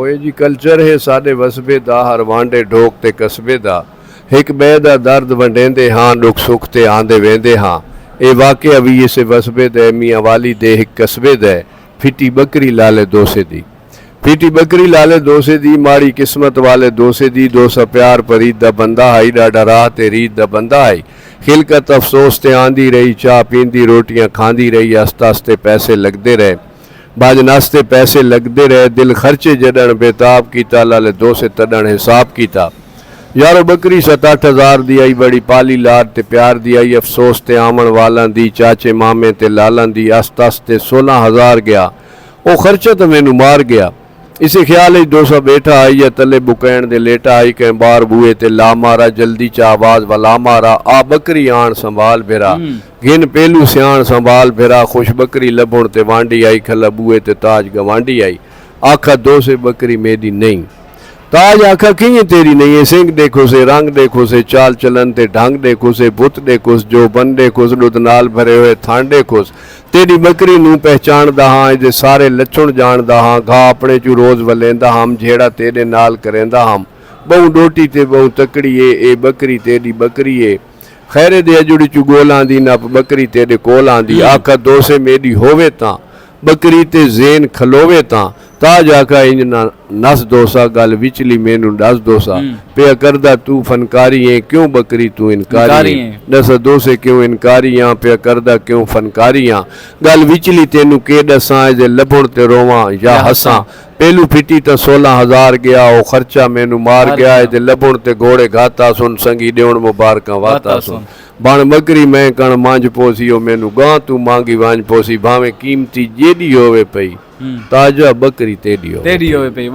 ਹੋਏ ਜੀ ਕਲਚਰ ਹੈ ਸਾਡੇ ਵਸਬੇ ਦਾ ਹਰ ਵਾਂਡੇ ਢੋਕ ਤੇ ਕਸਬੇ ਦਾ ਇੱਕ ਬੇ ਦਾ ਦਰਦ ਵੰਡੇਂਦੇ ਹਾਂ ਦੁੱਖ ਸੁੱਖ ਤੇ ਆਂਦੇ ਵੇਂਦੇ ਹਾਂ ਇਹ ਵਾਕਿਆ ਵੀ ਇਸੇ ਵਸਬੇ ਦੇ ਮੀਆਂ ਵਾਲੀ ਦੇ ਇੱਕ ਕਸਬੇ ਦਾ ਫਿੱਟੀ ਬੱਕਰੀ ਲਾਲੇ ਦੋਸੇ ਦੀ ਫਿੱਟੀ ਬੱਕਰੀ ਲਾਲੇ ਦੋਸੇ ਦੀ ਮਾੜੀ किस्मत वाले दोसे दी दोसा प्यार परीद दा बंदा हाई डाडा राह ते रीत दा बंदा हाई खिलकत अफसोस ते आंदी रही चाह पींदी रोटियां खांदी रही आस्ते आस्ते पैसे लगते रहे बाज नास्ते पैसे लगते रहे दिल खर्चे जडन बेताब कीता लाले दोसे तडन हिसाब कीता यारो बकरी 7-8 हज़ार दी आई बड़ी पाली लाड ते प्यार दी आई अफसोस ते आमन वालां दी चाचे मामे ते लालां दी आस्ते आस्ते 16,000 गया वो खर्चा तो मैनू मार गया इसे ख्याल ही दोसा बैठा आई या तले बुकैन दे लेटा आई के बार बुए ते ला मारा जल्दी चा आवाज वाला मारा आ बकरी आन संभाल भेरा गिन पेलू सियाण संभाल भेरा खुश बकरी लभुण ते वांडी आई खला बुए ते ताज गवांडी आई आखा दोसे बकरी मेरी नहीं ताज आखा किए तेरी नहीं है सिंह देखो से रंग देखो से चाल चलन ते ढंग देखो से बुत देखो जो बन देखो दुध नाल भरे हुए थान देखो तेरी बकरी नू पहचानदा हाँ इहदे सारे लछण जानदा हाँ घा अपने चू रोज़ वलेंदा हम जेड़ा तेरे नाल करेंदा हम बहु डोटी ते बहु तकड़ी ए बकरी तेरी बकरी है खैरे दे अजुड़ी चू गोल आंदी ना बकरी तेरे कोल आंदी आखा दोसे मेरी होवे तां बकरी ते ज़ेन खलोवे तां ताज आखा इंज ना नस दोसा गल विचली मैनू दस दोसा पे करदा तू फनकारी है क्यों बकरी तू इनकारी है दस दोसे क्यों इनकारी हाँ पे करदा क्यों फनकारी हाँ गल विचली तेनू के दसा जे लभुण ते रोवां या हसां पेलू फिटी तो 16,000 गया वो खर्चा मैनू मार गया है लभुण ते घोड़े घाता सुन संगी देवण मुबारक वाता सुन बण बकरी मैं कण मांझ पोसियो मैनू गां तू मांगी वांझ पोसी भावें कीमती जेडी होवे पई ताजा बकरी तेडी होवे पई।